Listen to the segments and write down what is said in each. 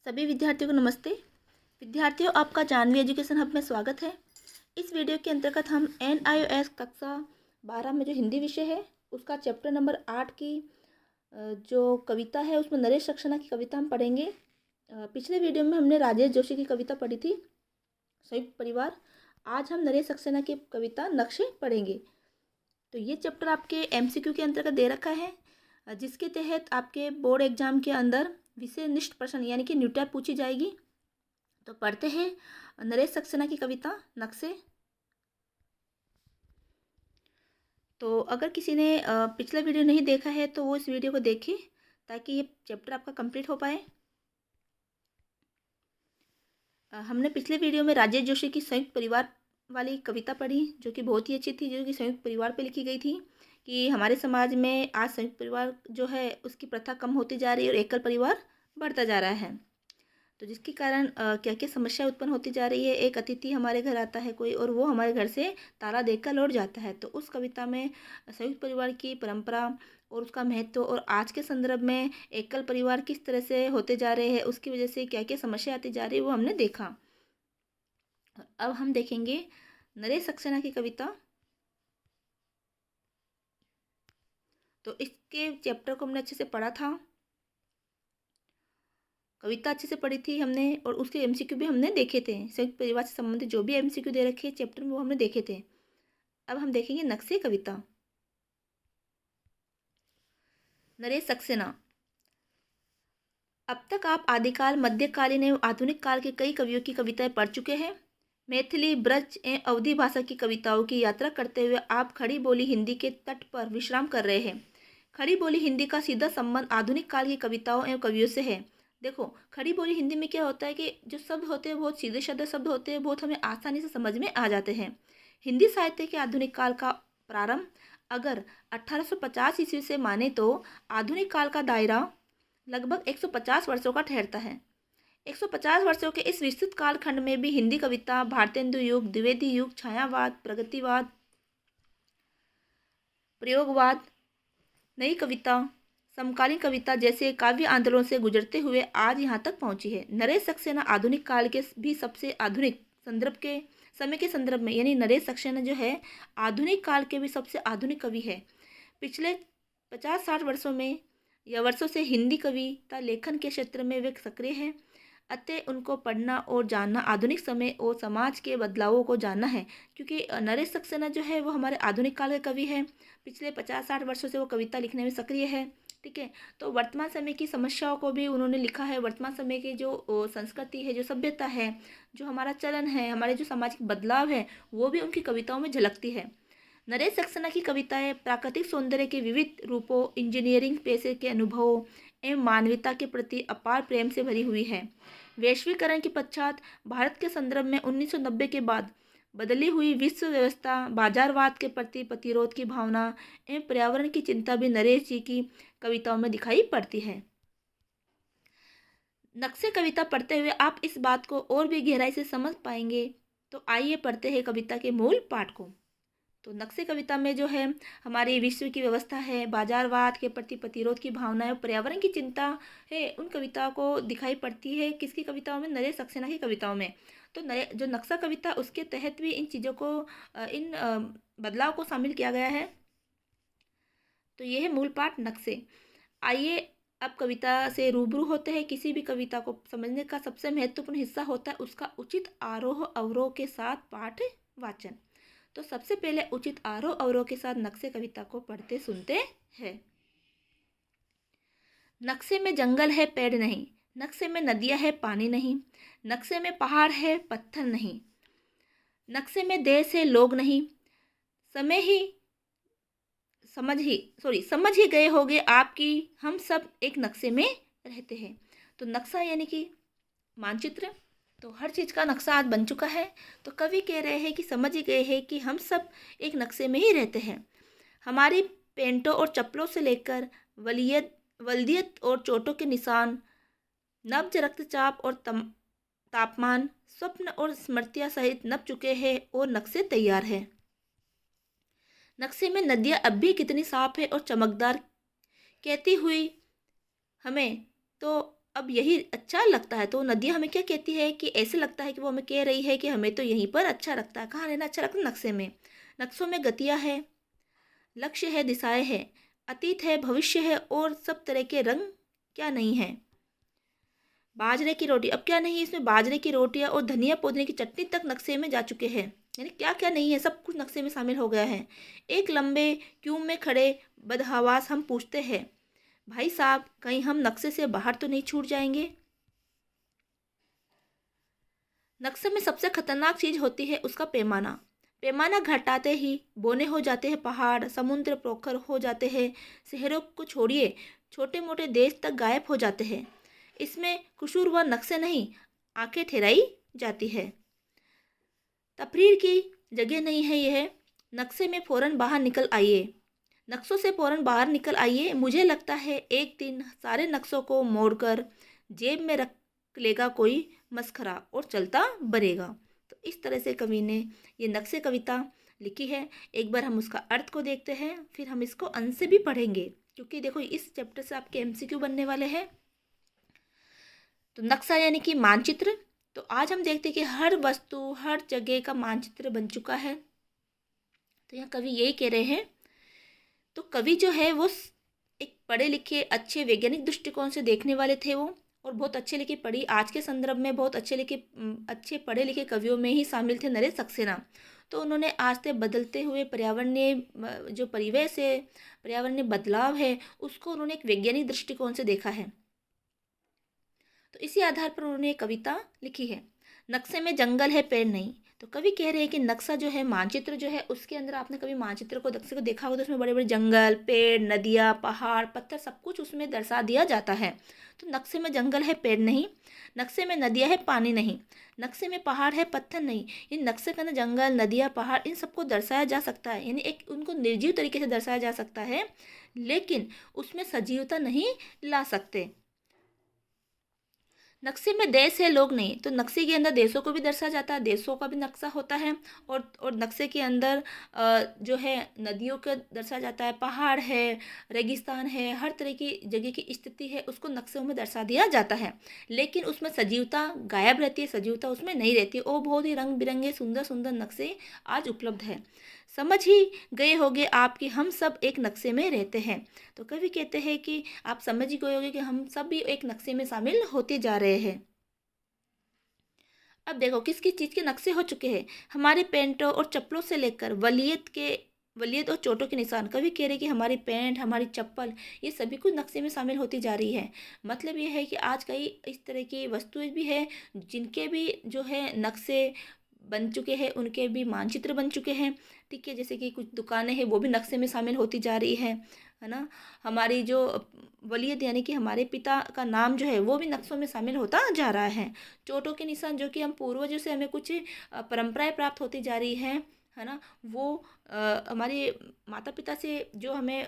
सभी विद्यार्थियों को नमस्ते। विद्यार्थियों, आपका जानवी एजुकेशन हब में स्वागत है। इस वीडियो के अंतर्गत हम NIOS कक्षा 12 में जो हिंदी विषय है उसका चैप्टर नंबर 8 की जो कविता है उसमें नरेश सक्सेना की कविता हम पढ़ेंगे। पिछले वीडियो में हमने राजेश जोशी की कविता पढ़ी थी संयुक्त परिवार। आज हम नरेश सक्सेना की कविता नक्शे पढ़ेंगे। तो ये चैप्टर आपके MCQ के अंतर्गत दे रखा है, जिसके तहत आपके बोर्ड एग्जाम के अंदर विषय निष्ठ प्रश्न यानी कि न्यूटैब पूछी जाएगी। तो पढ़ते हैं नरेश सक्सेना की कविता नक्शे। तो अगर किसी ने पिछला वीडियो नहीं देखा है तो वो इस वीडियो को देखे ताकि ये चैप्टर आपका कंप्लीट हो पाए। हमने पिछले वीडियो में राजेश जोशी की संयुक्त परिवार वाली कविता पढ़ी जो कि बहुत ही अच्छी थी, जो कि संयुक्त परिवार पे लिखी गई थी कि हमारे समाज में आज संयुक्त परिवार जो है उसकी प्रथा कम होती जा रही है और एकल परिवार बढ़ता जा रहा है। तो जिसके कारण क्या क्या समस्या उत्पन्न होती जा रही है। एक अतिथि हमारे घर आता है कोई और वो हमारे घर से ताला देकर लौट जाता है। तो उस कविता में संयुक्त परिवार की परंपरा और उसका महत्व और आज के संदर्भ में एकल परिवार किस तरह से होते जा रहे हैं, उसकी वजह से क्या क्या समस्या आती जा रही है वो हमने देखा। अब हम देखेंगे नरेश सक्सेना की कविता। तो इसके चैप्टर को हमने अच्छे से पढ़ा था, कविता अच्छे से पढ़ी थी हमने और उसके MCQ भी हमने देखे थे। संयुक्त परिवार से संबंधित जो भी MCQ दे रखे चैप्टर में वो हमने देखे थे। अब हम देखेंगे नक्शे कविता। नरेश सक्सेना। अब तक आप आदिकाल, मध्यकालीन एवं आधुनिक काल के कई कवियों की कविताएं पढ़ चुके हैं। मैथिली, ब्रज एवं अवधी भाषा की कविताओं की यात्रा करते हुए आप खड़ी बोली हिंदी के तट पर विश्राम कर रहे हैं। खड़ी बोली हिंदी का सीधा संबंध आधुनिक काल की कविताओं एवं कवियों से है। देखो, खड़ी बोली हिंदी में क्या होता है कि जो शब्द होते हैं बहुत सीधे साधे शब्द होते हैं, बहुत हमें आसानी से समझ में आ जाते हैं। हिंदी साहित्य के आधुनिक काल का प्रारंभ अगर 1850 ईस्वी से माने तो आधुनिक काल का दायरा लगभग 150 वर्षों का ठहरता है। 150 वर्षों के इस विस्तृत कालखंड में भी हिंदी कविता भारतेंदु युग, द्विवेदी युग, छायावाद, प्रगतिवाद, प्रयोगवाद, नई कविता, समकालीन कविता जैसे काव्य आंदोलन से गुजरते हुए आज यहाँ तक पहुँची है। नरेश सक्सेना आधुनिक काल के भी सबसे आधुनिक संदर्भ के समय के संदर्भ में, यानी नरेश सक्सेना जो है आधुनिक काल के भी सबसे आधुनिक कवि है। पिछले 50-60 वर्षों में या वर्षों से हिंदी कविता लेखन के क्षेत्र में वे सक्रिय हैं। अतः उनको पढ़ना और जानना आधुनिक समय और समाज के बदलावों को जानना है, क्योंकि नरेश सक्सेना जो है वो हमारे आधुनिक काल के कवि है। पिछले 50-60 वर्षों से वो कविता लिखने में सक्रिय है। ठीक है, तो वर्तमान समय की समस्याओं को भी उन्होंने लिखा है। वर्तमान समय की जो संस्कृति है, जो सभ्यता है, जो हमारा चलन है, हमारे जो सामाजिक बदलाव है, वो भी उनकी कविताओं में झलकती है। नरेश सक्सेना की कविताएं प्राकृतिक सौंदर्य के विविध रूपों, इंजीनियरिंग पेशे के अनुभवों एवं मानवता के प्रति अपार प्रेम से भरी हुई है। वैश्वीकरण के पश्चात भारत के संदर्भ में 1990 के बाद बदली हुई विश्व व्यवस्था, बाजारवाद के प्रति प्रतिरोध की भावना एवं पर्यावरण की चिंता भी नरेश जी की कविताओं में दिखाई पड़ती है। नक्शे कविता पढ़ते हुए आप इस बात को और भी गहराई से समझ पाएंगे। तो आइए पढ़ते हैं कविता के मूल पाठ को। तो नक्शे कविता में जो है हमारी विश्व की व्यवस्था है, बाजारवाद के प्रति प्रतिरोध की भावना है, पर्यावरण की चिंता है, उन कविताओं को दिखाई पड़ती है। किसकी कविताओं में? नरेश सक्सेना की कविताओं में। तो जो नक्शा कविता उसके तहत भी इन चीज़ों को इन बदलाव को शामिल किया गया है। तो ये है मूल पाठ नक्शे। आइए अब कविता से रूबरू होते हैं। किसी भी कविता को समझने का सबसे महत्वपूर्ण हिस्सा होता है उसका उचित आरोह अवरोह के साथ पाठ वाचन। तो सबसे पहले उचित आरोह अवरोह के साथ नक्शे कविता को पढ़ते सुनते हैं। नक्शे में जंगल है पेड़ नहीं, नक्शे में नदियां है पानी नहीं, नक्शे में पहाड़ है पत्थर नहीं, नक्शे में देश है लोग नहीं, समझ ही गए होगे आपकी हम सब एक नक्शे में रहते हैं। तो नक्शा यानी कि मानचित्र। तो हर चीज़ का नक्शा आज बन चुका है। तो कवि कह रहे हैं कि समझ ही गए हैं कि हम सब एक नक्शे में ही रहते हैं। हमारी पेंटों और चप्पलों से लेकर वल्दियत और चोटों के निशान, नब्ज रक्तचाप और तापमान, स्वप्न और स्मृतियाँ सहित नप चुके हैं और नक्शे तैयार है। नक्शे में नदियाँ अब भी कितनी साफ है और चमकदार कहती हुई हमें तो अब यही अच्छा लगता है। तो नदियाँ हमें क्या कहती है कि ऐसे लगता है कि वो हमें कह रही है कि हमें तो यहीं पर अच्छा लगता है। कहाँ रहना अच्छा लगता है? नक्शे में। नक्शों में गतियाँ है, लक्ष्य है, दिशाएं है, अतीत है, भविष्य है और सब तरह के रंग क्या नहीं है। बाजरे की रोटी, अब क्या नहीं है इसमें? बाजरे की रोटियां और धनिया पुदीने की चटनी तक नक्शे में जा चुके हैं। यानी क्या क्या नहीं है, सब कुछ नक्शे में शामिल हो गया है। एक लंबे क्यू में खड़े बदहवास हम पूछते हैं, भाई साहब कहीं हम नक्शे से बाहर तो नहीं छूट जाएंगे? नक्शे में सबसे खतरनाक चीज होती है उसका पैमाना। पैमाना घटाते ही बोने हो जाते हैं पहाड़, समुद्र पोखर हो जाते हैं, शहरों को छोड़िए छोटे मोटे देश तक गायब हो जाते हैं। इसमें कसूरवार नक्शे नहीं, आंखें ठहराई जाती है। तफरीर की जगह नहीं है यह, नक्शे में फ़ौरन बाहर निकल आइए। नक्शों से फ़ौरन बाहर निकल आइए। मुझे लगता है एक दिन सारे नक्शों को मोड़कर जेब में रख लेगा कोई मस्खरा और चलता बनेगा। तो इस तरह से कवि ने ये नक्शे कविता लिखी है। एक बार हम उसका अर्थ को देखते हैं, फिर हम इसको अंश से भी पढ़ेंगे, क्योंकि देखो इस चैप्टर से आपके एमसीक्यू बनने वाले हैं। तो नक्शा यानी कि मानचित्र। तो आज हम देखते हैं कि हर वस्तु हर जगह का मानचित्र बन चुका है। तो यहाँ कवि यही कह रहे हैं। तो कवि जो है वो एक पढ़े लिखे अच्छे वैज्ञानिक दृष्टिकोण से देखने वाले थे वो, और बहुत अच्छे लिखे पढ़ी आज के संदर्भ में बहुत अच्छे पढ़े लिखे कवियों में ही शामिल थे नरेश सक्सेना। तो उन्होंने आज से बदलते हुए पर्यावरणीय जो परिवेश है, पर्यावरणीय बदलाव है, उसको उन्होंने एक वैज्ञानिक दृष्टिकोण से देखा है। तो इसी आधार पर उन्होंने कविता लिखी है। नक्शे में जंगल है पेड़ नहीं। तो कवि कह रहे हैं कि नक्शा जो है, मानचित्र जो है, उसके अंदर आपने कभी मानचित्र को नक्शे को देखा होगा तो उसमें बड़े बड़े जंगल, पेड़, नदियाँ, पहाड़, पत्थर सब कुछ उसमें दर्शा दिया जाता है। तो नक्शे में जंगल है पेड़ नहीं, नक्शे में नदियाँ है पानी नहीं, नक्शे में पहाड़ है पत्थर नहीं। इन नक्शे के अंदर जंगल, नदियाँ, पहाड़ इन सबको दर्शाया जा सकता है, यानी एक उनको निर्जीव तरीके से दर्शाया जा सकता है, लेकिन उसमें सजीवता नहीं ला सकते। नक्शे में देश है लोग नहीं। तो नक्शे के अंदर देशों को भी दर्शाया जाता है, देशों का भी नक्शा होता है। और नक्शे के अंदर जो है नदियों का दर्शाया जाता है, पहाड़ है, रेगिस्तान है, हर तरह की जगह की स्थिति है उसको नक्शों में दर्शा दिया जाता है। लेकिन उसमें सजीवता गायब रहती है, सजीवता उसमें नहीं रहती। और बहुत ही रंग बिरंगे सुंदर सुंदर नक्शे आज उपलब्ध है। समझ ही गए होंगे आप कि हम सब एक नक्शे में रहते हैं। तो कवि कहते हैं कि आप समझ ही गए होंगे कि हम सब भी एक नक्शे में शामिल होते जा रहे हैं। अब देखो किस किस चीज़ के नक्शे हो चुके हैं। हमारे पैंटों और चप्पलों से लेकर वलीयत और चोटों के निशान। कवि कह रहे कि हमारी पैंट, हमारी चप्पल, ये सभी कुछ नक्शे में शामिल होती जा रही है। मतलब ये है कि आज कई इस तरह की वस्तुएं भी है जिनके भी जो है नक्शे बन चुके हैं, उनके भी मानचित्र बन चुके हैं। ठीक है, जैसे कि कुछ दुकानें हैं वो भी नक्शे में शामिल होती जा रही है ना। हमारी जो वलीयत यानी कि हमारे पिता का नाम जो है वो भी नक्शों में शामिल होता जा रहा है। चोटों के निशान जो कि हम पूर्वजों से हमें कुछ परंपराएं प्राप्त होती जा रही है ना, वो हमारे माता पिता से जो हमें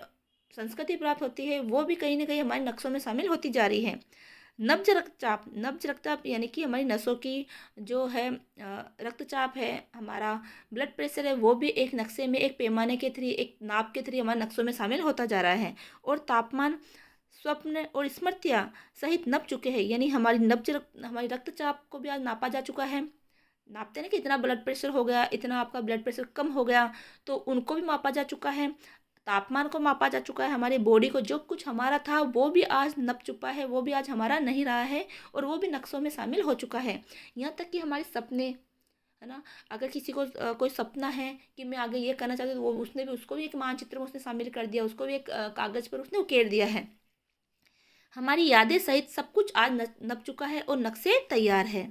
संस्कृति प्राप्त होती है वो भी कहीं ना कहीं हमारे नक्शों में शामिल होती जा रही है। नब्ज रक्तचाप यानी कि हमारी नसों की जो है रक्तचाप है, हमारा ब्लड प्रेशर है, वो भी एक नक्शे में एक पैमाने के थ्रू, एक नाप के थ्रू हमारे नक्शों में शामिल होता जा रहा है। और तापमान, स्वप्न और स्मृतियाँ सहित नप चुके हैं, यानी हमारी रक्तचाप को भी आज नापा जा चुका है। नापते हैं ना कि इतना ब्लड प्रेशर हो गया, इतना आपका ब्लड प्रेशर कम हो गया, तो उनको भी मापा जा चुका है। तापमान को मापा जा चुका है, हमारी बॉडी को जो कुछ हमारा था वो भी आज नप चुका है, वो भी आज हमारा नहीं रहा है, और वो भी नक्शों में शामिल हो चुका है। यहाँ तक कि हमारे सपने, है ना, अगर किसी को कोई सपना है कि मैं आगे ये करना चाहती हूँ, तो वो उसको भी एक मानचित्र में उसने शामिल कर दिया, उसको भी एक कागज़ पर उसने उकेर दिया है। हमारी यादें सहित सब कुछ आज नप चुका है और नक्शे तैयार है।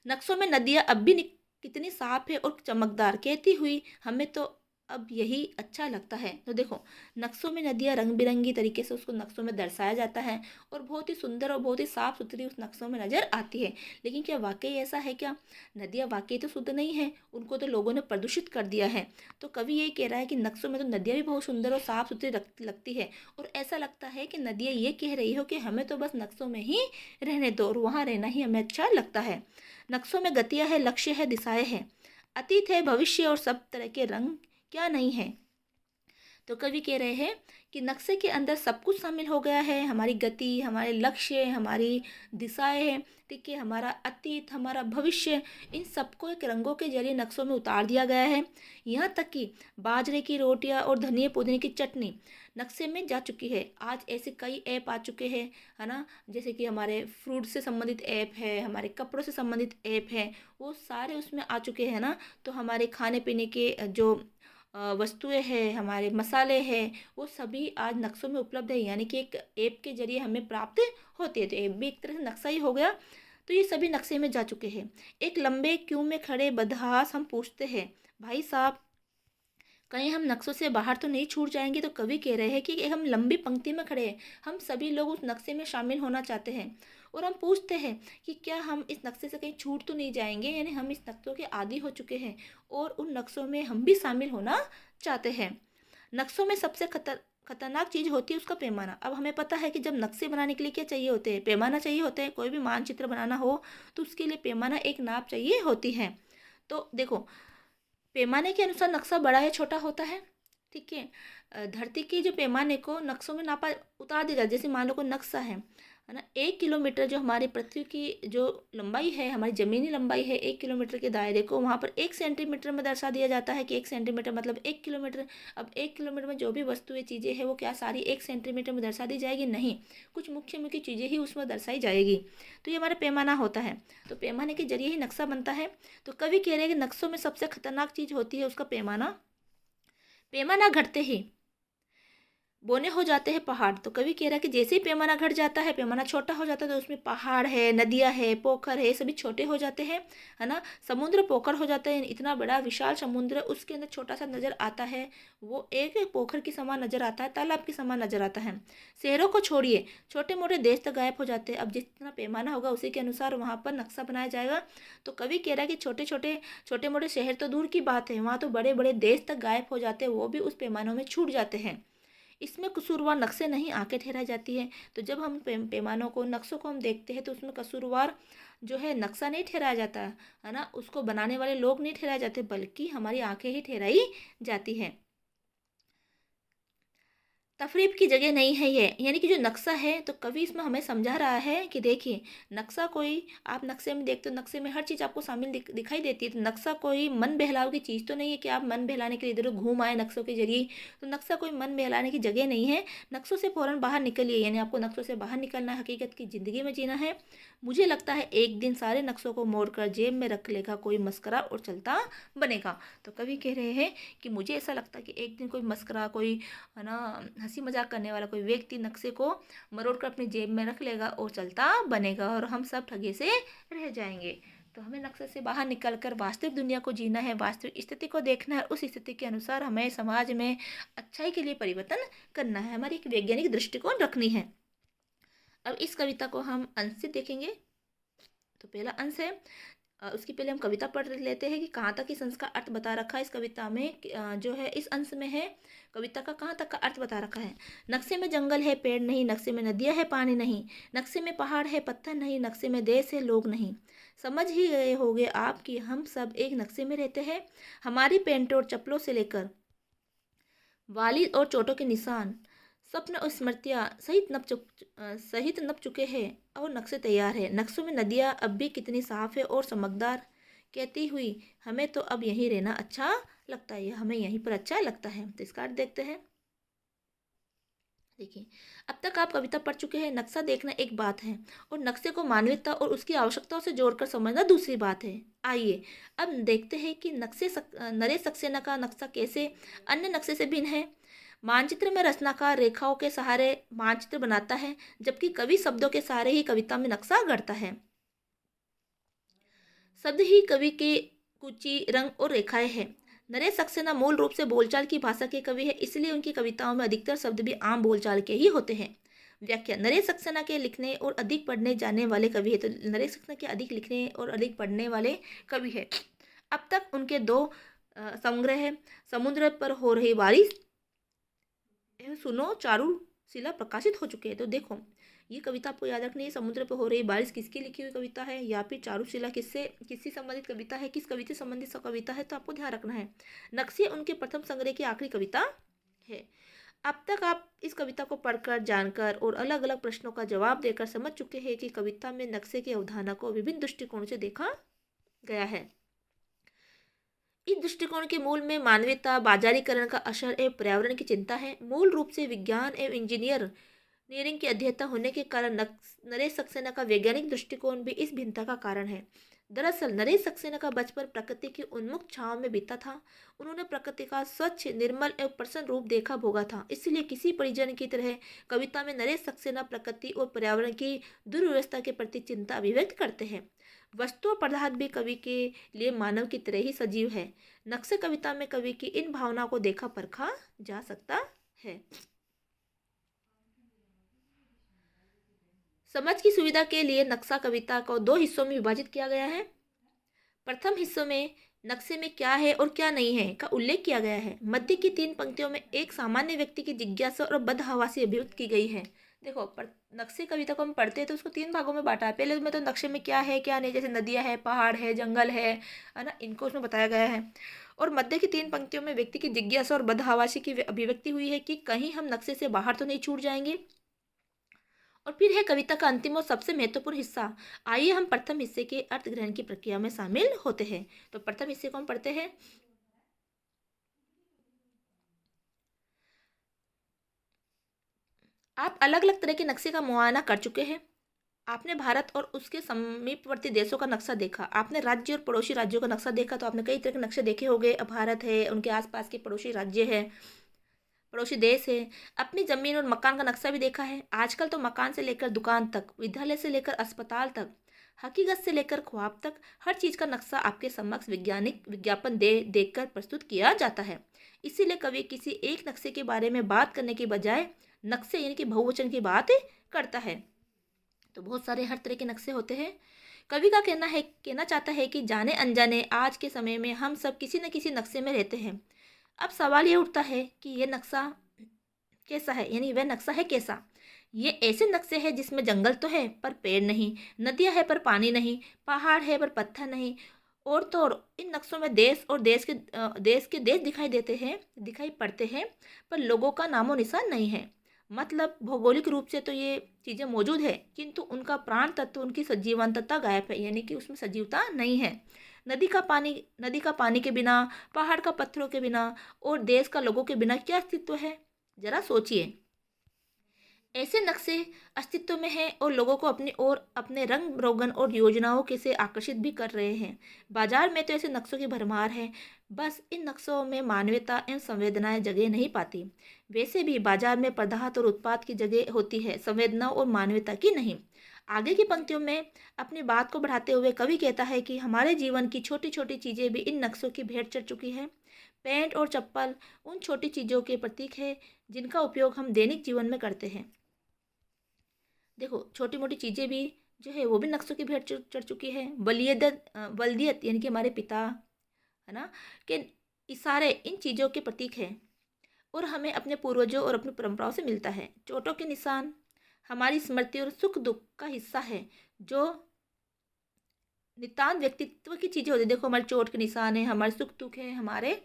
नक्शों में नदियाँ अब भी कितनी साफ है और चमकदार, कहती हुई हमें तो अब यही अच्छा लगता है। तो देखो नक्शों में नदियाँ रंग बिरंगी तरीके से उसको नक्शों में दर्शाया जाता है, और बहुत ही सुंदर और बहुत ही साफ सुथरी उस नक्शों में नज़र आती है। लेकिन क्या वाकई ऐसा है क्या? नदियाँ वाकई तो शुद्ध नहीं है, उनको तो लोगों ने प्रदूषित कर दिया है। तो कवि यही कह रहा है कि नक्शों में तो नदियाँ भी बहुत सुंदर और साफ सुथरी लगती है, और ऐसा लगता है कि नदियाँ ये कह रही हो कि हमें तो बस नक्शों में ही रहने दो, और वहाँ रहना ही हमें अच्छा लगता है। नक्शों में गतियाँ है, लक्ष्य है, दिशाएं हैं, अतीत है, भविष्य और सब तरह के रंग क्या नहीं है। तो कवि कह रहे हैं कि नक्शे के अंदर सब कुछ शामिल हो गया है, हमारी गति, हमारे लक्ष्य, हमारी दिशाएं, ठीक है, हमारा अतीत, हमारा भविष्य, इन सबको एक रंगों के जरिए नक्शों में उतार दिया गया है। यहाँ तक कि बाजरे की रोटियां और धनिया पुदीने की चटनी नक्शे में जा चुकी है। आज ऐसे कई ऐप आ चुके हैं, है ना, जैसे कि हमारे फ्रूट से संबंधित ऐप है, हमारे कपड़ों से संबंधित ऐप है, वो सारे उसमें आ चुके हैं ना। तो हमारे खाने पीने के जो वस्तुएं हैं, हमारे मसाले हैं, वो सभी आज नक्शों में उपलब्ध है, यानी कि एक ऐप के जरिए हमें प्राप्त होते हैं। तो ऐप भी एक तरह से नक्शा ही हो गया। तो ये सभी नक्शे में जा चुके हैं। एक लंबे क्यू में खड़े बदहास हम पूछते हैं, भाई साहब कहीं हम नक्शों से बाहर तो नहीं छूट जाएंगे। तो कवि कह रहे हैं कि हम लंबी पंक्ति में खड़े हैं, हम सभी लोग उस नक्शे में शामिल होना चाहते हैं और हम पूछते हैं कि क्या हम इस नक्शे से कहीं छूट तो नहीं जाएंगे, यानी हम इस नक्शों के आदी हो चुके हैं और उन नक्शों में हम भी शामिल होना चाहते हैं। नक्शों में सबसे खतरनाक चीज़ होती है उसका पैमाना। अब हमें पता है कि जब नक्शे बनाने के लिए क्या चाहिए होते हैं, पैमाना चाहिए होता है। कोई भी मानचित्र बनाना हो तो उसके लिए पैमाना, एक नाप चाहिए होती है। तो देखो, पैमाने के अनुसार नक्शा बड़ा या छोटा होता है, ठीक है। धरती के जो पैमाने को नक्शों में नापा उतार दिया जाए, जैसे मान लो कोई नक्शा है ना, 1 किलोमीटर जो हमारी पृथ्वी की जो लंबाई है, हमारी ज़मीनी लंबाई है, 1 किलोमीटर के दायरे को वहाँ पर 1 सेंटीमीटर में दर्शा दिया जाता है कि 1 सेंटीमीटर मतलब 1 किलोमीटर। अब 1 किलोमीटर में जो भी वस्तुएं चीज़ें हैं वो क्या सारी 1 सेंटीमीटर में दर्शा दी जाएगी? नहीं, कुछ मुख्य मुख्य चीज़ें ही उसमें दर्शाई जाएगी। तो ये हमारा पैमाना होता है। तो पैमाने के जरिए ही नक्शा बनता है। तो कवि कह रहे हैं कि नक्शों में सबसे खतरनाक चीज़ होती है उसका पैमाना। पैमाना घटते ही बोने हो जाते हैं पहाड़। तो कवि कह रहा है कि जैसे ही पैमाना घट जाता है, पैमाना छोटा हो जाता है, तो उसमें पहाड़ है, नदियाँ है, पोखर है, सभी छोटे हो जाते हैं, है ना। समुद्र पोखर हो जाता है। इतना बड़ा विशाल समुद्र, उसके अंदर छोटा सा नज़र आता है, वो एक पोखर के समान नज़र आता है, तालाब के समान नज़र आता है। शहरों को छोड़िए, छोटे मोटे देश तक गायब हो जाते हैं। अब जितना पैमाना होगा उसी के अनुसार वहाँ पर नक्शा बनाया जाएगा। तो कवि कह रहा है कि छोटे मोटे शहर तो दूर की बात है, वहाँ तो बड़े बड़े देश तक गायब हो जाते हैं, वो भी उस पैमानों में छूट जाते हैं। इसमें कसूरवार नक्शे नहीं, आंखें ठहराई जाती है। तो जब हम पैमानों को, नक्शों को हम देखते हैं तो उसमें कसूरवार जो है नक्शा नहीं ठहराया जाता है ना, उसको बनाने वाले लोग नहीं ठहराए जाते, बल्कि हमारी आंखें ही ठहराई जाती हैं। तफरीब की जगह नहीं है ये, यानी कि जो नक्शा है, तो कवि इसमें हमें समझा रहा है कि देखिए, नक्शा कोई, आप नक्शे में देखते हो, नक्शे में हर चीज़ आपको शामिल दिखाई देती है। तो नक्शा कोई मन बहलाव की चीज़ तो नहीं है कि आप मन बहलाने के लिए इधर घूम आए नक्शों के जरिए। तो नक्शा कोई मन बहलाने की जगह नहीं है। नक्शों से फ़ौरन बाहर निकलिए, यानी आपको नक्शों से बाहर निकलना है, हकीकत की ज़िंदगी में जीना है। मुझे लगता है एक दिन सारे नक्शों को मोड़कर जेब में रख लेगा कोई मस्करा और चलता बनेगा। तो कवि कह रहे हैं कि मुझे ऐसा लगता है कि एक दिन कोई मस्करा, कोई, है ना, हंसी मजाक करने वाला कोई व्यक्ति नक्शे को मरोड़ कर अपनी जेब में रख लेगा और चलता बनेगा, और हम सब ठगे से रह जाएंगे। तो हमें नक्शे से बाहर निकलकर वास्तविक दुनिया को जीना है, वास्तविक स्थिति को देखना है, उस स्थिति के अनुसार हमें समाज में अच्छाई के लिए परिवर्तन करना है, हमारी एक वैज्ञानिक दृष्टिकोण रखनी है। अब इस कविता को हम अंश से देखेंगे। तो पहला अंश है, उसकी पहले हम कविता पढ़ लेते हैं कि कहाँ तक इस अंश का अर्थ बता रखा है। इस कविता में जो है, इस अंश में है कविता का कहाँ तक का अर्थ बता रखा है। नक्शे में जंगल है, पेड़ नहीं, नक्शे में नदियाँ है, पानी नहीं, नक्शे में पहाड़ है, पत्थर नहीं, नक्शे में देश है, लोग नहीं। समझ ही गए होंगे आप कि हम सब एक नक्शे में रहते हैं। हमारी पैंटों और चप्पलों से लेकर वाली और चोटों के निशान, स्वप्न और स्मृतियाँ सहित नप चुके हैं और नक्शे तैयार है। नक्शों में नदियाँ अब भी कितनी साफ है और चमकदार, कहती हुई हमें तो अब यहीं रहना अच्छा लगता है, हमें यहीं पर अच्छा लगता है। तो इसका अर्थ देखते हैं। देखिए, अब तक आप कविता पढ़ चुके हैं। नक्शा देखना एक बात है और नक्शे को मानवीयता और उसकी आवश्यकताओं से जोड़कर समझना दूसरी बात है। आइए अब देखते हैं कि नरेश सक्सेना का नक्शा कैसे अन्य नक्शे से भिन्न है। मानचित्र में रचनाकार रेखाओं के सहारे मानचित्र बनाता है, जबकि कवि शब्दों के सहारे ही कविता में नक्शा गढ़ता है। शब्द ही कवि के कुची, रंग और रेखाएं हैं। नरेश सक्सेना मूल रूप से बोलचाल की भाषा के कवि है, इसलिए उनकी कविताओं में अधिकतर शब्द भी आम बोलचाल के ही होते हैं। व्याख्या, नरेश सक्सेना के लिखने और अधिक पढ़ने जाने वाले कवि है। तो नरेश सक्सेना के अधिक लिखने और अधिक पढ़ने वाले कवि है। अब तक उनके 2 संग्रह है, समुद्र पर हो रही बारिश, सुनो चारुशिला, प्रकाशित हो चुके हैं। तो देखो, ये कविता आपको याद रखनी है। समुद्र पर हो रही बारिश किसकी लिखी हुई कविता है, या फिर चारुशिला किससे संबंधित कविता है, किस कवि से संबंधित कविता है, तो आपको ध्यान रखना है। नक्शे उनके प्रथम संग्रह की आखिरी कविता है। अब तक आप इस कविता को पढ़कर, जानकर और अलग अलग प्रश्नों का जवाब देकर समझ चुके हैं कि कविता में नक्शे की अवधारणा को विभिन्न दृष्टिकोणों से देखा गया है। इस दृष्टिकोण के मूल में मानवीयता, बाजारीकरण का असर एवं पर्यावरण की चिंता है। मूल रूप से विज्ञान एवं इंजीनियरिंग की अध्येता होने के कारण नरेश सक्सेना का वैज्ञानिक दृष्टिकोण भी इस भिन्नता का कारण है। दरअसल नरेश सक्सेना का बचपन प्रकृति की उन्मुक्त छांव में बीता था। उन्होंने प्रकृति का स्वच्छ, निर्मल एवं प्रसन्न रूप देखा भोगा था। इसलिए किसी परिजन की तरह कविता में नरेश सक्सेना प्रकृति और पर्यावरण की दुर्व्यवस्था के प्रति चिंता अभिव्यक्त करते हैं। वस्तु और पदार्थ भी कवि के लिए मानव की तरह ही सजीव है। नक्शे कविता में कवि की इन भावनाओं को देखा परखा जा सकता है। समझ की सुविधा के लिए नक्शा कविता को 2 हिस्सों में विभाजित किया गया है। प्रथम हिस्सों में नक्शे में क्या है और क्या नहीं है का उल्लेख किया गया है। मध्य की 3 पंक्तियों में एक सामान्य व्यक्ति की जिज्ञासा और बदहवासी अभिव्यक्त की गई है। देखो, नक्शे कविता को हम पढ़ते हैं तो उसको 3 भागों में बांटा है। पहले में तो नक्शे में क्या है क्या नहीं, जैसे नदियाँ है, पहाड़ है, जंगल है ना, इनको उसमें बताया गया है। और मध्य की 3 पंक्तियों में व्यक्ति की जिज्ञासा और बदहवासी की अभिव्यक्ति हुई है कि कहीं हम नक्शे से बाहर तो नहीं छूट जाएंगे। और फिर है कविता का अंतिम और सबसे महत्वपूर्ण हिस्सा। आइए हम प्रथम हिस्से के अर्थ ग्रहण की प्रक्रिया में शामिल होते हैं। तो प्रथम हिस्से को हम पढ़ते हैं। आप अलग अलग तरह के नक्शे का मुआयना कर चुके हैं। आपने भारत और उसके समीपवर्ती देशों का नक्शा देखा, आपने राज्य और पड़ोसी राज्यों का नक्शा देखा। तो आपने कई तरह के नक्शे देखे होंगे। भारत है, उनके आसपास के पड़ोसी राज्य है, पड़ोसी देश है। अपनी ज़मीन और मकान का नक्शा भी देखा है। आजकल तो मकान से लेकर दुकान तक, विद्यालय से लेकर अस्पताल तक, हकीकत से लेकर ख्वाब तक, हर चीज़ का नक्शा आपके समक्ष वैज्ञानिक विज्ञापन देखकर प्रस्तुत किया जाता है। इसीलिए कवि किसी एक नक्शे के बारे में बात करने के बजाय नक्शे यानी कि बहुवचन की बात करता है। तो बहुत सारे हर तरह के नक्शे होते हैं। कवि का कहना चाहता है कि जाने अनजाने आज के समय में हम सब किसी न किसी नक्शे में रहते हैं। अब सवाल ये उठता है कि यह नक्शा कैसा है, यानी वह नक्शा है कैसा। ये ऐसे नक्शे हैं जिसमें जंगल तो है पर पेड़ नहीं, नदियाँ है पर पानी नहीं, पहाड़ है पर पत्थर नहीं। और तो और इन नक्शों में देश और देश दिखाई पड़ते हैं, पर लोगों का नामो निशान नहीं है। मतलब भौगोलिक रूप से तो ये चीज़ें मौजूद है, किंतु उनका प्राण तत्व, उनकी सजीवंतता गायब है, यानी कि उसमें सजीवता नहीं है। नदी का पानी के बिना, पहाड़ का पत्थरों के बिना और देश का लोगों के बिना क्या अस्तित्व है, जरा सोचिए। ऐसे नक्शे अस्तित्व में हैं और लोगों को अपनी ओर अपने रंग रोगन और योजनाओं के से आकर्षित भी कर रहे हैं। बाजार में तो ऐसे नक्शों की भरमार है, बस इन नक्शों में मानवता एवं संवेदनाएं जगह नहीं पाती। वैसे भी बाजार में पदार्थ और उत्पाद की जगह होती है, संवेदना और मानवता की नहीं। आगे की पंक्तियों में अपनी बात को बढ़ाते हुए कवि कहता है कि हमारे जीवन की छोटी छोटी चीज़ें भी इन नक्शों की भेंट चढ़ चुकी है। पेंट और चप्पल उन छोटी चीज़ों के प्रतीक है जिनका उपयोग हम दैनिक जीवन में करते हैं। देखो, छोटी मोटी चीज़ें भी जो है वो भी नक्शों की भेंट चढ़ चुकी है। बल्दियत यानी कि हमारे पिता, है ना, के इशारे इन चीज़ों के प्रतीक हैं और हमें अपने पूर्वजों और अपनी परंपराओं से मिलता है। चोटों के निशान हमारी स्मृति और सुख दुख का हिस्सा है, जो नितांत व्यक्तित्व की चीज़ें होती है। देखो, हमारे चोट के निशान है, हमारे सुख दुख है, हमारे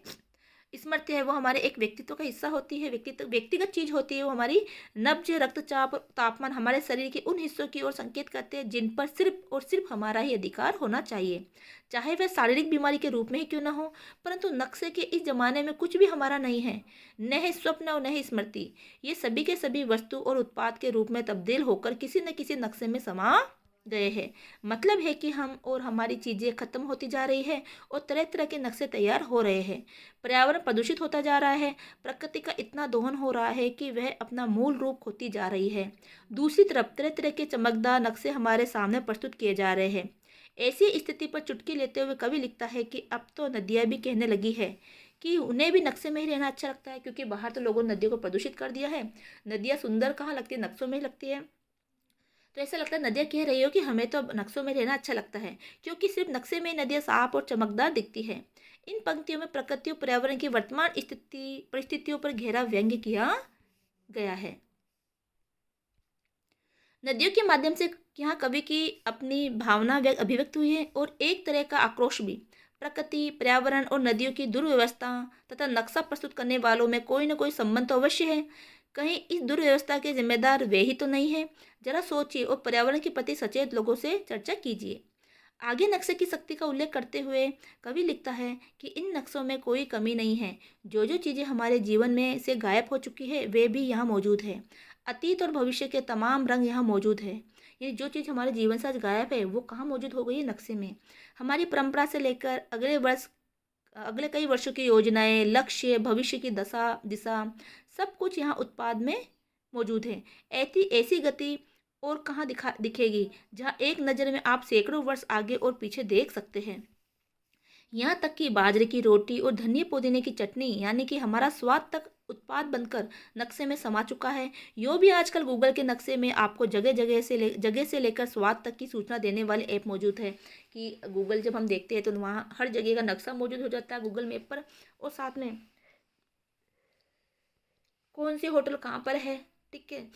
स्मृति है, वो हमारे एक व्यक्तित्व का हिस्सा होती है। व्यक्तिगत चीज होती है। वो हमारी नब्ज, रक्तचाप, तापमान हमारे शरीर के उन हिस्सों की ओर संकेत करते हैं जिन पर सिर्फ और सिर्फ हमारा ही अधिकार होना चाहिए, चाहे वह शारीरिक बीमारी के रूप में ही क्यों ना हो। परंतु नक्शे के इस जमाने में कुछ भी हमारा नहीं है, न है स्वप्न और न है स्मृति। ये सभी के सभी वस्तु और उत्पाद के रूप में तब्दील होकर किसी न किसी नक्शे में समा गए हैं। मतलब है कि हम और हमारी चीज़ें खत्म होती जा रही है और तरह तरह के नक्शे तैयार हो रहे हैं। पर्यावरण प्रदूषित होता जा रहा है, प्रकृति का इतना दोहन हो रहा है कि वह अपना मूल रूप खोती जा रही है। दूसरी तरफ तरह तरह के चमकदार नक्शे हमारे सामने प्रस्तुत किए जा रहे हैं। ऐसी स्थिति पर चुटकी लेते हुए कवि लिखता है कि अब तो नदियाँ भी कहने लगी है कि उन्हें भी नक्शे में ही रहना अच्छा लगता है, क्योंकि बाहर तो लोगों ने नदियों को प्रदूषित कर दिया है। नदियाँ सुंदर कहाँ लगती है, नक्शों में ही लगती है। तो ऐसा लगता है नदियाँ कह रही हो कि हमें तो अब नक्शों में रहना अच्छा लगता है, क्योंकि सिर्फ नक्शे में नदियाँ साफ और चमकदार दिखती है। इन पंक्तियों में प्रकृति और पर्यावरण की वर्तमान परिस्थितियों पर गहरा व्यंग्य किया गया है। नदियों के माध्यम से यहाँ कवि की अपनी भावना अभिव्यक्त हुई है और एक तरह का आक्रोश भी। प्रकृति, पर्यावरण और नदियों की दुर्व्यवस्था तथा नक्शा प्रस्तुत करने वालों में कोई न कोई संबंध तो अवश्य है। कहीं इस दुर्व्यवस्था के जिम्मेदार वे ही तो नहीं है? जरा सोचिए और पर्यावरण के प्रति सचेत लोगों से चर्चा कीजिए। आगे नक्शे की शक्ति का उल्लेख करते हुए कवि लिखता है कि इन नक्शों में कोई कमी नहीं है। जो जो चीज़ें हमारे जीवन में से गायब हो चुकी है वे भी यहाँ मौजूद है। अतीत और भविष्य के तमाम रंग यहाँ मौजूद है। ये जो चीज़ हमारे जीवन से आज गायब है वो कहाँ मौजूद हो गई है? नक्शे में। हमारी परंपरा से लेकर अगले कई वर्षों की योजनाएं, लक्ष्य, भविष्य की दशा दिशा सब कुछ यहाँ उत्पाद में मौजूद है। ऐसी ऐसी गति और कहाँ दिखेगी जहाँ एक नज़र में आप सैकड़ों वर्ष आगे और पीछे देख सकते हैं। यहाँ तक कि बाजरे की रोटी और धनिया पुदीने की चटनी यानी कि हमारा स्वाद तक उत्पाद बनकर नक्शे में समा चुका है। यो भी आजकल गूगल के नक्शे में आपको जगह से लेकर स्वाद तक की सूचना देने वाले ऐप मौजूद है कि गूगल जब हम देखते हैं तो वहाँ हर जगह का नक्शा मौजूद हो जाता है गूगल मैप पर, और साथ में कौन सी होटल कहाँ पर है, ठीक है,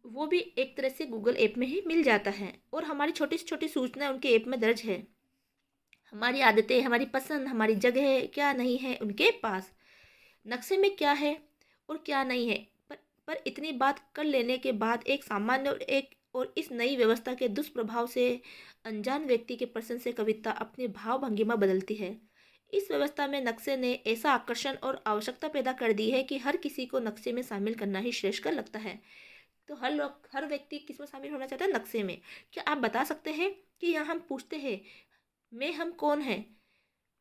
वो भी एक तरह से गूगल ऐप में ही मिल जाता है। और हमारी छोटी से छोटी सूचनाएं उनके ऐप में दर्ज है। हमारी आदतें, हमारी पसंद, हमारी जगह क्या नहीं है उनके पास। नक्शे में क्या है और क्या नहीं है, पर इतनी बात कर लेने के बाद एक सामान्य और इस नई व्यवस्था के दुष्प्रभाव से अनजान व्यक्ति के प्रश्न से कविता अपनी भाव भंगिमा बदलती है। इस व्यवस्था में नक्शे ने ऐसा आकर्षण और आवश्यकता पैदा कर दी है कि हर किसी को नक्शे में शामिल करना ही श्रेष्ठ लगता है। तो हर व्यक्ति किस में शामिल होना चाहता है? नक्शे में। क्या आप बता सकते हैं कि यहाँ हम पूछते हैं हम कौन हैं?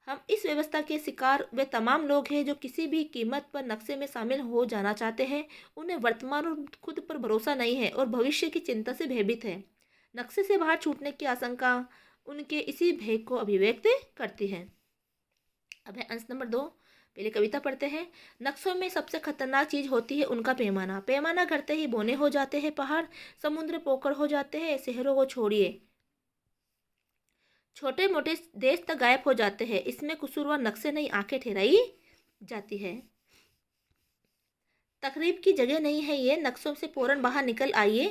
हम इस व्यवस्था के शिकार वे तमाम लोग हैं जो किसी भी कीमत पर नक्शे में शामिल हो जाना चाहते हैं। उन्हें वर्तमान और खुद पर भरोसा नहीं है और भविष्य की चिंता से भयभीत है। नक्शे से बाहर छूटने की आशंका उनके इसी भय को अभिव्यक्त करती है। अब है अंश नंबर 2। पहले कविता पढ़ते हैं। नक्शों में सबसे खतरनाक चीज होती है उनका पैमाना। पैमाना घटते ही बौने हो जाते हैं पहाड़, समुद्र पोखर हो जाते हैं, शहरों को छोड़िए छोटे मोटे देश तक गायब हो जाते हैं। इसमें कसूरवार नक्शे नहीं, आंखें ठहराई जाती है। तकरीब की जगह नहीं है ये, नक्शों से फौरन बाहर निकल आइए।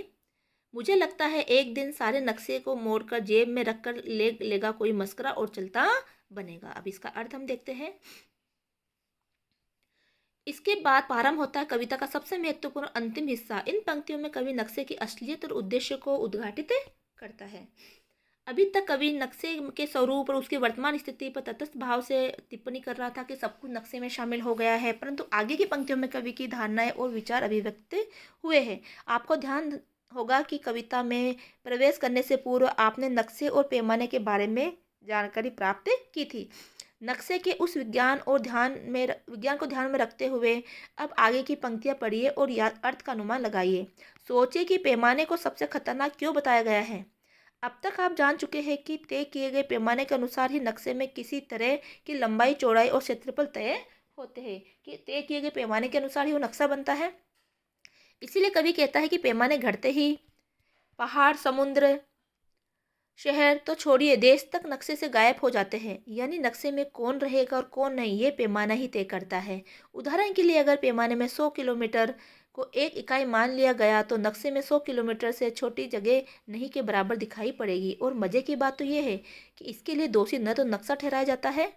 मुझे लगता है एक दिन सारे नक्शे को मोड़कर जेब में रखकर लेगा कोई मस्करा और चलता बनेगा। अब इसका अर्थ हम देखते हैं। इसके बाद प्रारंभ होता है कविता का सबसे महत्वपूर्ण अंतिम हिस्सा। इन पंक्तियों में कवि नक्शे की असलियत और उद्देश्य को उद्घाटित करता है। अभी तक कवि नक्शे के स्वरूप और उसकी वर्तमान स्थिति पर तटस्थ भाव से टिप्पणी कर रहा था कि सब कुछ नक्शे में शामिल हो गया है, परंतु आगे की पंक्तियों में कवि की धारणाएं और विचार अभिव्यक्त हुए हैं। आपको ध्यान होगा कि कविता में प्रवेश करने से पूर्व आपने नक्शे और पैमाने के बारे में जानकारी प्राप्त की थी। नक्शे के उस विज्ञान को ध्यान में रखते हुए अब आगे की पंक्तियां पढ़िए और याद अर्थ का अनुमान लगाइए। सोचिए कि पैमाने को सबसे खतरनाक क्यों बताया गया है। अब तक आप जान चुके हैं कि तय किए गए पैमाने के अनुसार ही नक्शे में किसी तरह की लंबाई, चौड़ाई और क्षेत्रफल तय होते हैं, कि तय किए गए पैमाने के अनुसार ही वो नक्शा बनता है। इसीलिए कवि कहता है कि पैमाने घटते ही पहाड़, समुद्र, शहर तो छोड़िए देश तक नक्शे से गायब हो जाते हैं। यानी नक्शे में कौन रहेगा और कौन नहीं, ये पैमाना ही तय करता है। उदाहरण के लिए अगर पैमाने में 100 किलोमीटर को एक इकाई मान लिया गया तो नक्शे में 100 किलोमीटर से छोटी जगह नहीं के बराबर दिखाई पड़ेगी। और मज़े की बात तो ये है कि इसके लिए दोषी न तो नक्शा ठहराया जाता है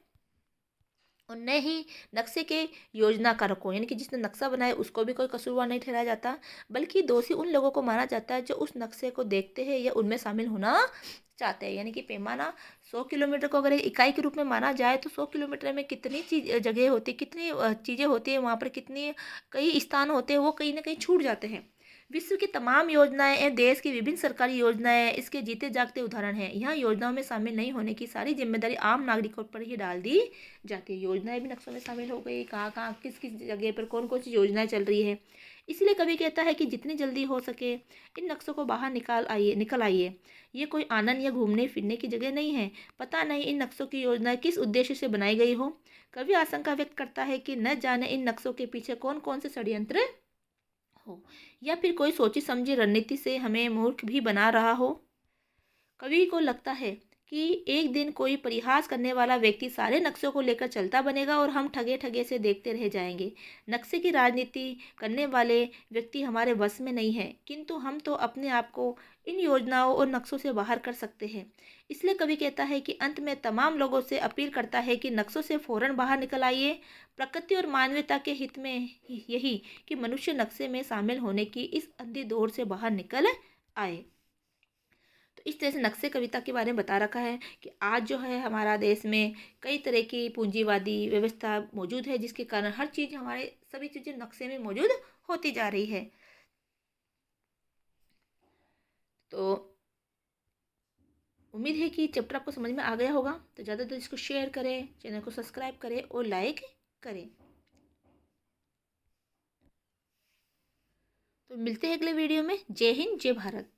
और न ही नक्शे के योजनाकार को, यानी कि जिसने नक्शा बनाया उसको भी कोई कसूरवार नहीं ठहराया जाता, बल्कि दोषी उन लोगों को माना जाता है जो उस नक्शे को देखते हैं या उनमें शामिल होना चाहते हैं। यानी कि पैमाना 100 किलोमीटर को अगर एक इकाई के रूप में माना जाए तो 100 किलोमीटर में कितनी जगह होती है, कितनी चीज़ें होती है, वहाँ पर कितनी कई स्थान होते हैं, वो कहीं ना कहीं छूट जाते हैं। विश्व की तमाम योजनाएं एवं देश की विभिन्न सरकारी योजनाएं इसके जीते जागते उदाहरण हैं। यहाँ योजनाओं में शामिल नहीं होने की सारी जिम्मेदारी आम नागरिकों पर ही डाल दी जाती है। योजनाएं भी नक्शों में शामिल हो गई, कहाँ कहाँ किस किस जगह पर कौन कौन सी योजनाएं चल रही है। इसलिए कवि कहता है कि जितनी जल्दी हो सके इन नक्शों को बाहर निकल आइए। ये कोई आनंद या घूमने फिरने की जगह नहीं है। पता नहीं इन नक्शों की योजना किस उद्देश्य से बनाई गई हो। कवि आशंका व्यक्त करता है कि न जाने इन नक्शों के पीछे कौन कौन से षड्यंत्र हो, या फिर कोई सोची समझी रणनीति से हमें मूर्ख भी बना रहा हो। कवि को लगता है कि एक दिन कोई परिहास करने वाला व्यक्ति सारे नक्शों को लेकर चलता बनेगा और हम ठगे ठगे से देखते रह जाएंगे। नक्शे की राजनीति करने वाले व्यक्ति हमारे वश में नहीं है, किंतु हम तो अपने आप को इन योजनाओं और नक्शों से बाहर कर सकते हैं। इसलिए कवि कहता है कि अंत में तमाम लोगों से अपील करता है कि नक्शों से फौरन बाहर निकल आइए। प्रकृति और मानवता के हित में यही कि मनुष्य नक्शे में शामिल होने की इस अंधी दौड़ से बाहर निकल आए। तो इस तरह से नक्शे कविता के बारे में बता रखा है कि आज जो है हमारा देश में कई तरह की पूंजीवादी व्यवस्था मौजूद है, जिसके कारण हर चीज़ हमारे सभी चीज़ें नक्शे में मौजूद होती जा रही है। तो उम्मीद है कि चैप्टर आपको समझ में आ गया होगा। तो ज़्यादातर इसको शेयर करें, चैनल को सब्सक्राइब करें और लाइक करें। तो मिलते हैं अगले वीडियो में। जय हिंद, जय भारत।